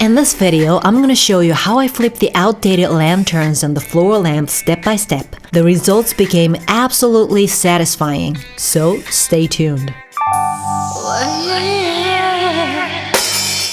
In this video, I'm gonna show you how I flipped the outdated lanterns and the floor lamp step by step. The results became absolutely satisfying, so stay tuned.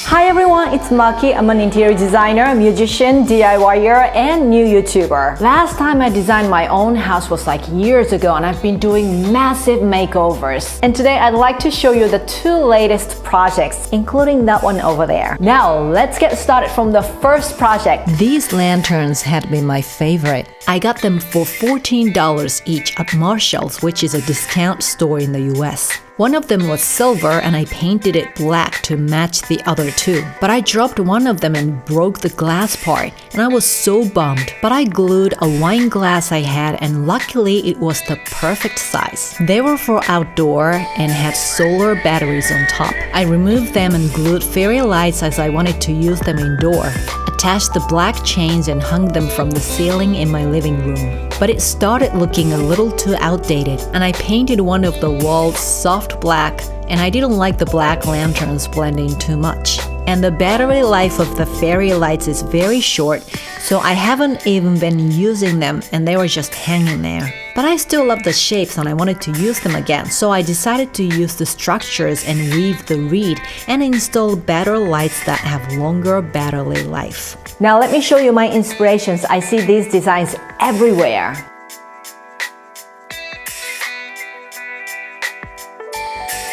Hi everyone, it's Maki. I'm an interior designer, musician, DIYer, and new YouTuber. Last time I designed my own house was like years ago, and I've been doing massive makeovers. And today I'd like to show you the two latest projects, including that one over there. Now let's get started from the first project. These lanterns had been my favorite. I got them for $14 each at Marshall's, which is a discount store in the US. One of them was silver and I painted it black to match the other two. But I dropped one of them and broke the glass part, and I was so bummed. But I glued a wine glass I had, and luckily it was the perfect size. They were for outdoor and had solar batteries on top. I removed them and glued fairy lights as I wanted to use them indoor. Attached the black chains and hung them from the ceiling in my living room. But it started looking a little too outdated, and I painted one of the walls soft black, and I didn't like the black lanterns blending too much. And the battery life of the fairy lights is very short, so I haven't even been using them, and they were just hanging there. But I still love the shapes and I wanted to use them again, so I decided to use the structures and weave the reed and install better lights that have longer battery life. Now let me show you my inspirations. I see these designs everywhere.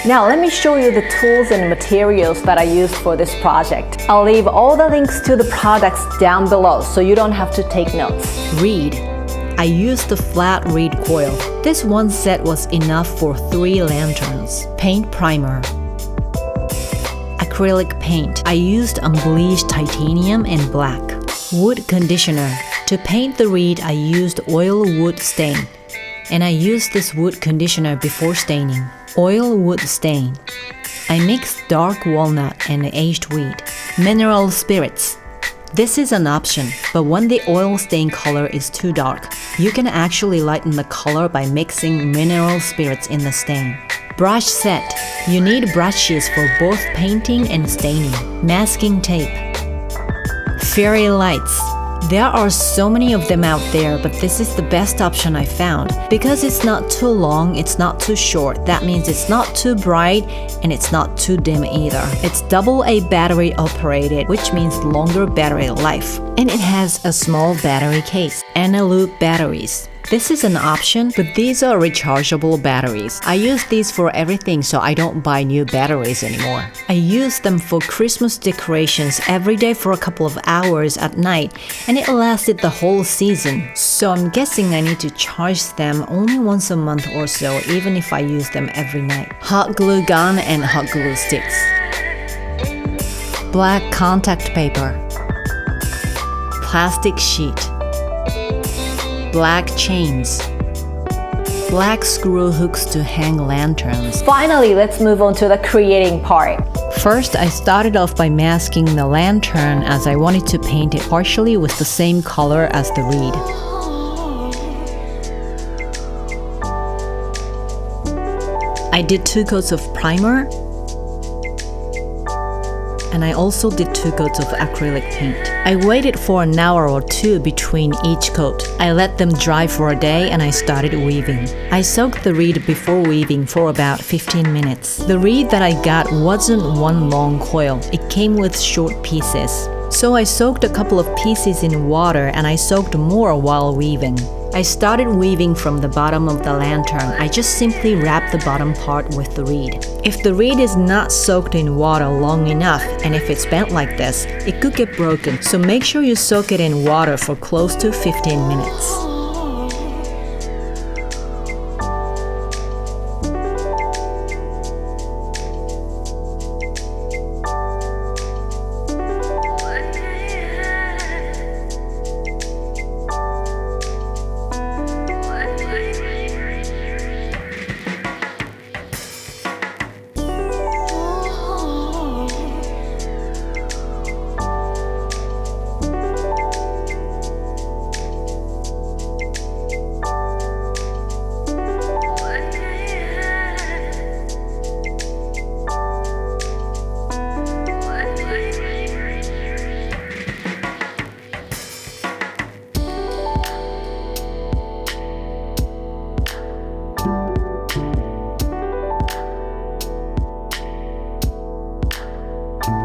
Now let me show you the tools and materials that I used for this project. I'll leave all the links to the products down below so you don't have to take notes. Reed. I used the flat reed coil. This one set was enough for 3 lanterns. Paint primer. Acrylic paint. I used unbleached titanium and black. Wood conditioner. To paint the reed, I used oil wood stain. And I used this wood conditioner before staining. Oil wood stain. I mixed dark walnut and aged wheat. Mineral spirits. This is an option, but when the oil stain color is too dark, you can actually lighten the color by mixing mineral spirits in the stain. Brush set. You need brushes for both painting and staining. Masking tape. Fairy lights. There are so many of them out there, but this is the best option I found. Because it's not too long, it's not too short. That means it's not too bright and it's not too dim either. It's AA battery operated, which means longer battery life. And it has a small battery case and a loop batteries. This is an option, but these are rechargeable batteries. I use these for everything, so I don't buy new batteries anymore. I use them for Christmas decorations every day for a couple of hours at night, and it lasted the whole season. So I'm guessing I need to charge them only once a month or so, even if I use them every night. Hot glue gun and hot glue sticks. Black contact paper. Plastic sheet. Black chains. Black screw hooks to hang lanterns. Finally, let's move on to the creating part. First, I started off by masking the lantern as I wanted to paint it partially with the same color as the reed. I did 2 coats of primer, and I also did 2 coats of acrylic paint. I waited for an hour or 2 between each coat. I let them dry for a day and I started weaving. I soaked the reed before weaving for about 15 minutes. The reed that I got wasn't one long coil, it came with short pieces. So I soaked a couple of pieces in water and I soaked more while weaving. I started weaving from the bottom of the lantern. I just simply wrapped the bottom part with the reed. If the reed is not soaked in water long enough, and if it's bent like this, it could get broken. So make sure you soak it in water for close to 15 minutes.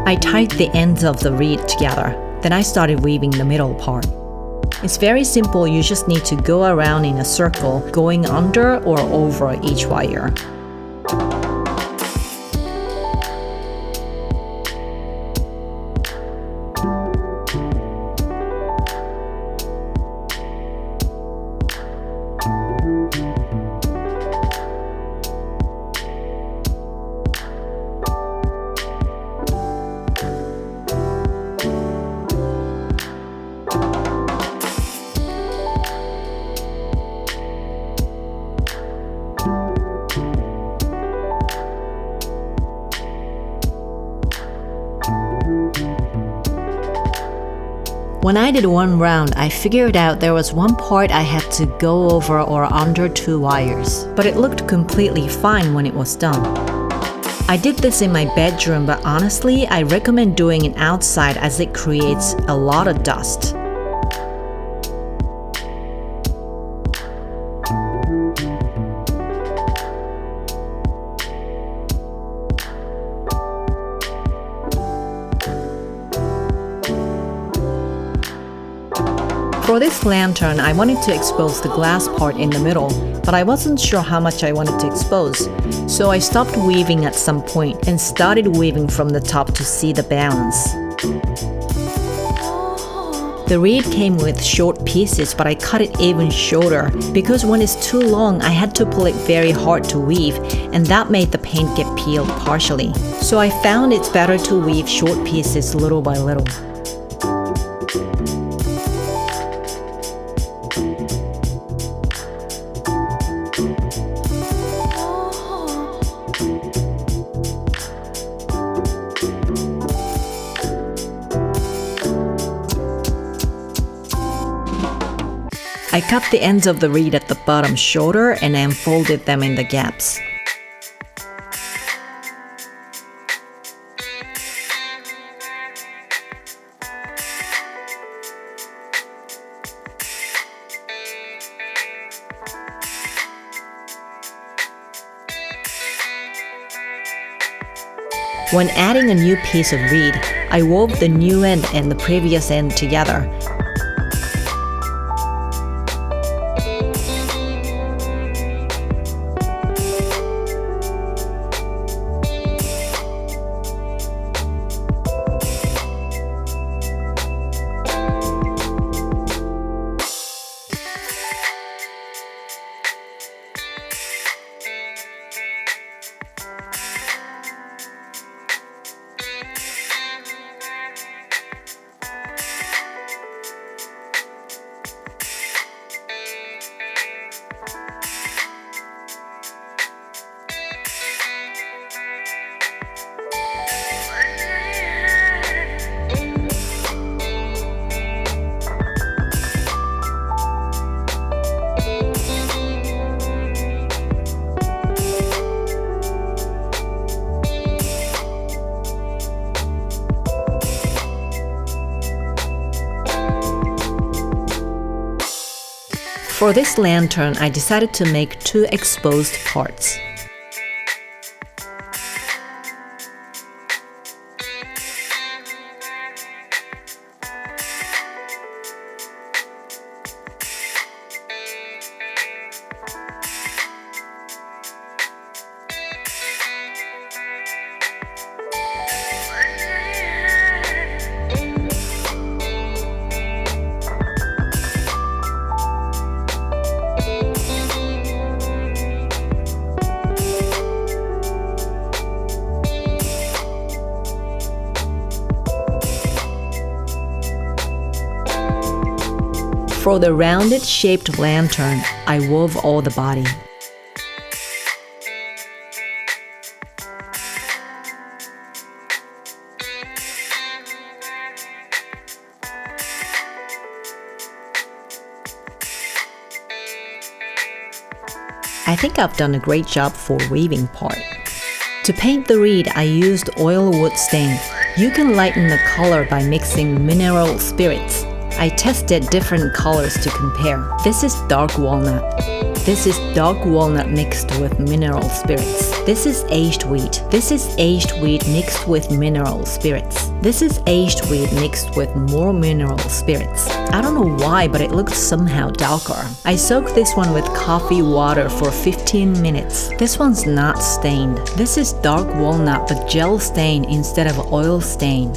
I tied the ends of the reed together. Then I started weaving the middle part. It's very simple, you just need to go around in a circle, going under or over each wire. When I did one round, I figured out there was one part I had to go over or under 2 wires, but it looked completely fine when it was done. I did this in my bedroom, but honestly, I recommend doing it outside as it creates a lot of dust. For this lantern, I wanted to expose the glass part in the middle, but I wasn't sure how much I wanted to expose, so I stopped weaving at some point and started weaving from the top to see the balance. The reed came with short pieces, but I cut it even shorter because when it's too long, I had to pull it very hard to weave, and that made the paint get peeled partially. So I found it's better to weave short pieces little by little. I cut the ends of the reed at the bottom shorter and then folded them in the gaps. When adding a new piece of reed, I wove the new end and the previous end together. For this lantern, I decided to make 2 exposed parts. For the rounded shaped lantern, I wove all the body. I think I've done a great job for weaving part. To paint the reed, I used oil wood stain. You can lighten the color by mixing mineral spirits. I tested different colors to compare. This is dark walnut. This is dark walnut mixed with mineral spirits. This is aged wheat. This is aged wheat mixed with mineral spirits. This is aged wheat mixed with more mineral spirits. I don't know why, but it looked somehow darker. I soaked this one with coffee water for 15 minutes. This one's not stained. This is dark walnut but gel stain instead of oil stain.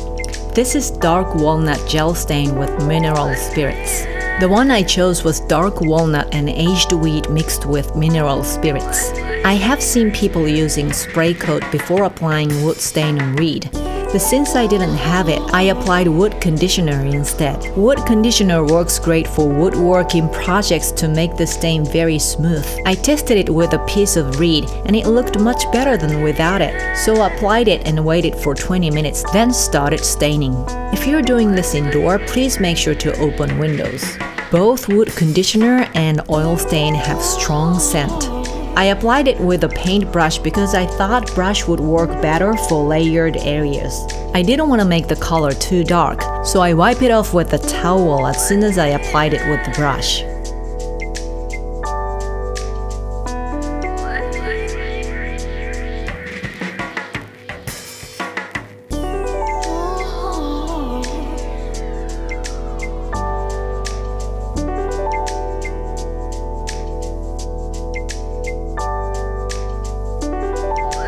This is dark walnut gel stain with mineral spirits. The one I chose was dark walnut and aged wheat mixed with mineral spirits. I have seen people using spray coat before applying wood stain on reed. But since I didn't have it, I applied wood conditioner instead. Wood conditioner works great for woodworking projects to make the stain very smooth. I tested it with a piece of reed and it looked much better than without it. So I applied it and waited for 20 minutes, then started staining. If you're doing this indoor, please make sure to open windows. Both wood conditioner and oil stain have strong scent. I applied it with a paintbrush because I thought brush would work better for layered areas. I didn't want to make the color too dark, so I wipe it off with a towel as soon as I applied it with the brush.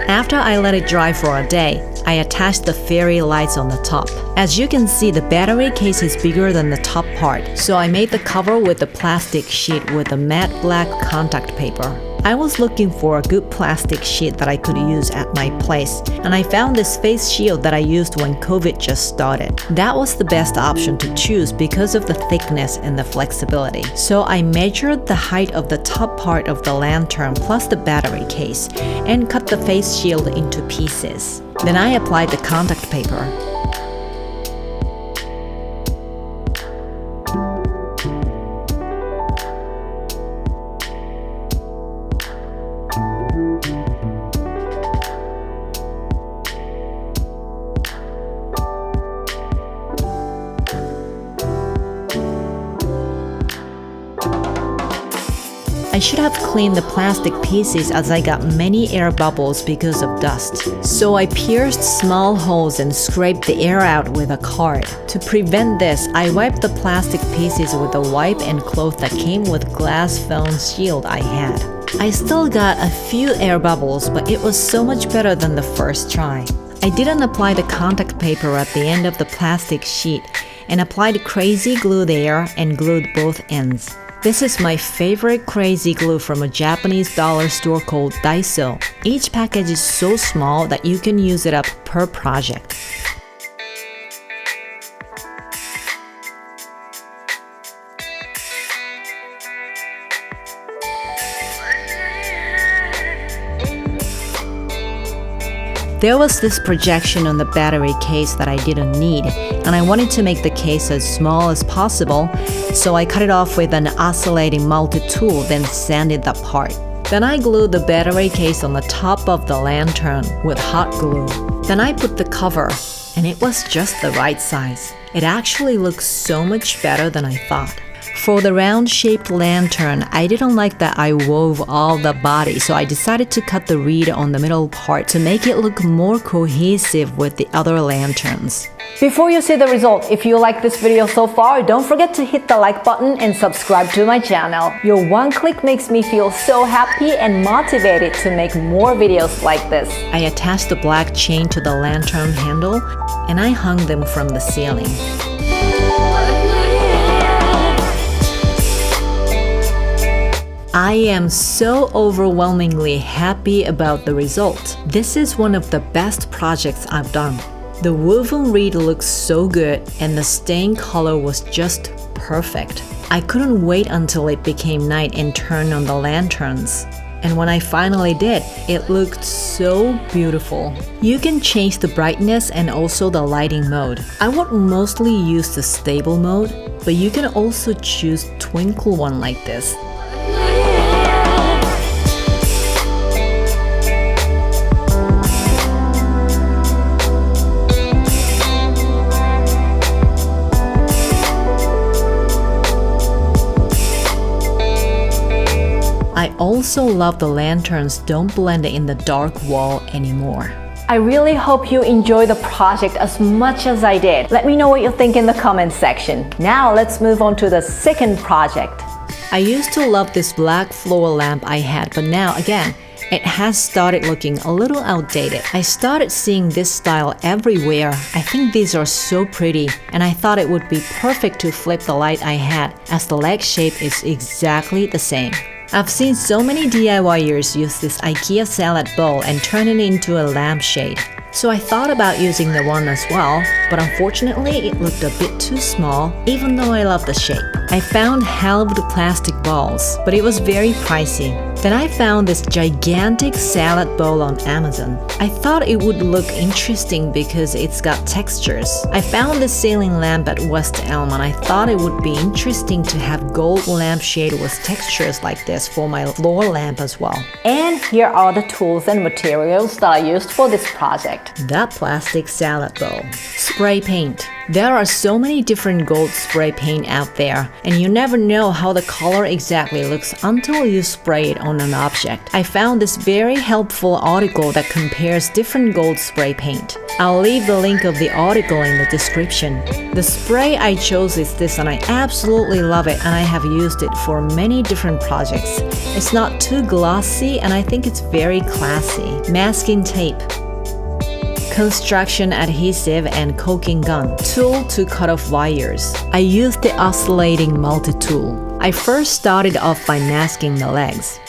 After I let it dry for a day, I attached the fairy lights on the top. As you can see, the battery case is bigger than the top part, so I made the cover with a plastic sheet with a matte black contact paper. I was looking for a good plastic sheet that I could use at my place, and I found this face shield that I used when COVID just started. That was the best option to choose because of the thickness and the flexibility. So I measured the height of the top part of the lantern plus the battery case and cut the face shield into pieces. Then I applied the contact paper. I should have cleaned the plastic pieces as I got many air bubbles because of dust. So I pierced small holes and scraped the air out with a card. To prevent this, I wiped the plastic pieces with a wipe and cloth that came with glass foam shield I had. I still got a few air bubbles, but it was so much better than the first try. I didn't apply the contact paper at the end of the plastic sheet and applied crazy glue there and glued both ends. This is my favorite crazy glue from a Japanese dollar store called Daiso. Each package is so small that you can use it up per project. There was this projection on the battery case that I didn't need, and I wanted to make the case as small as possible, so I cut it off with an oscillating multi-tool, then sanded that part. Then I glued the battery case on the top of the lantern with hot glue. Then I put the cover, and it was just the right size. It actually looks so much better than I thought. For the round-shaped lantern, I didn't like that I wove all the body, so I decided to cut the reed on the middle part to make it look more cohesive with the other lanterns. Before you see the result, if you like this video so far, don't forget to hit the like button and subscribe to my channel. Your one click makes me feel so happy and motivated to make more videos like this. I attached the black chain to the lantern handle, and I hung them from the ceiling. I am so overwhelmingly happy about the result. This is one of the best projects I've done. The woven reed looks so good and the stain color was just perfect. I couldn't wait until it became night and turned on the lanterns. And when I finally did, it looked so beautiful. You can change the brightness and also the lighting mode. I would mostly use the stable mode, but you can also choose twinkle one like this. I also love the lanterns don't blend in the dark wall anymore. I really hope you enjoy the project as much as I did. Let me know what you think in the comment section. Now let's move on to the second project. I used to love this black floor lamp I had, but now again, it has started looking a little outdated. I started seeing this style everywhere. I think these are so pretty, and I thought it would be perfect to flip the light I had, as the leg shape is exactly the same. I've seen so many DIYers use this IKEA salad bowl and turn it into a lampshade. So I thought about using the one as well, but unfortunately it looked a bit too small, even though I love the shape. I found halved plastic balls, but it was very pricey. Then I found this gigantic salad bowl on Amazon. I thought it would look interesting because it's got textures. I found this ceiling lamp at West Elm and I thought it would be interesting to have gold lampshade with textures like this for my floor lamp as well. And here are the tools and materials that I used for this project. That plastic salad bowl. Spray paint. There are so many different gold spray paint out there, and you never know how the color exactly looks until you spray it on an object. I found this very helpful article that compares different gold spray paint. I'll leave the link of the article in the description. The spray I chose is this and I absolutely love it, and I have used it for many different projects. It's not too glossy and I think it's very classy. Masking tape. Construction adhesive and caulking gun. Tool to cut off wires. I used the oscillating multi-tool. I first started off by masking the legs.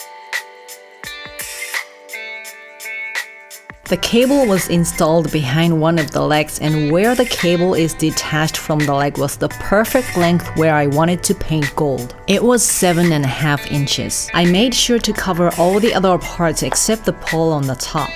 The cable was installed behind one of the legs, and where the cable is detached from the leg was the perfect length where I wanted to paint gold. It was 7.5 inches. I made sure to cover all the other parts except the pole on the top.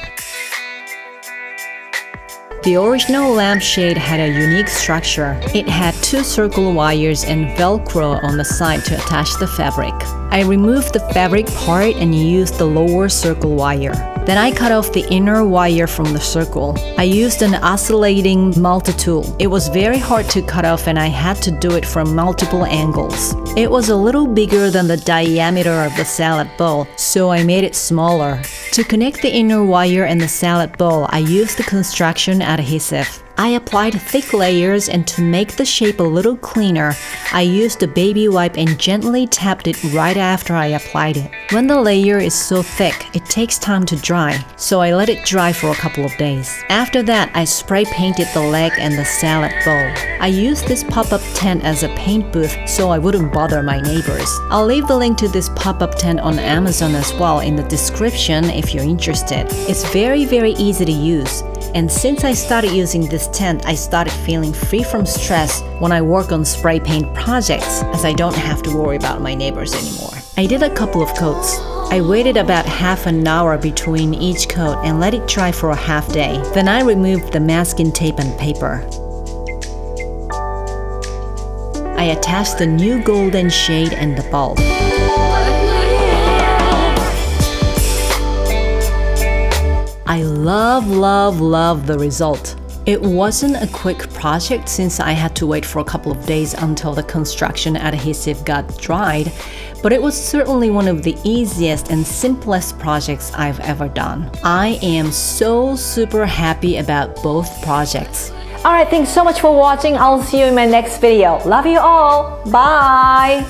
The original lampshade had a unique structure. It had 2 circle wires and Velcro on the side to attach the fabric. I removed the fabric part and used the lower circle wire. Then I cut off the inner wire from the circle. I used an oscillating multi-tool. It was very hard to cut off and I had to do it from multiple angles. It was a little bigger than the diameter of the salad bowl, so I made it smaller. To connect the inner wire and the salad bowl, I used the construction adhesive. I applied thick layers, and to make the shape a little cleaner, I used a baby wipe and gently tapped it right after I applied it. When the layer is so thick, it takes time to dry, so I let it dry for a couple of days. After that, I spray painted the leg and the salad bowl. I used this pop-up tent as a paint booth so I wouldn't bother my neighbors. I'll leave the link to this pop-up tent on Amazon as well in the description if you're interested. It's very easy to use. And since I started using this tent, I started feeling free from stress when I work on spray paint projects, as I don't have to worry about my neighbors anymore. I did a couple of coats. I waited about half an hour between each coat and let it dry for a half day. Then I removed the masking tape and paper. I attached the new golden shade and the bulb. I love the result. It wasn't a quick project since I had to wait for a couple of days until the construction adhesive got dried, but it was certainly one of the easiest and simplest projects I've ever done. I am so super happy about both projects. Alright, thanks so much for watching. I'll see you in my next video. Love you all. Bye!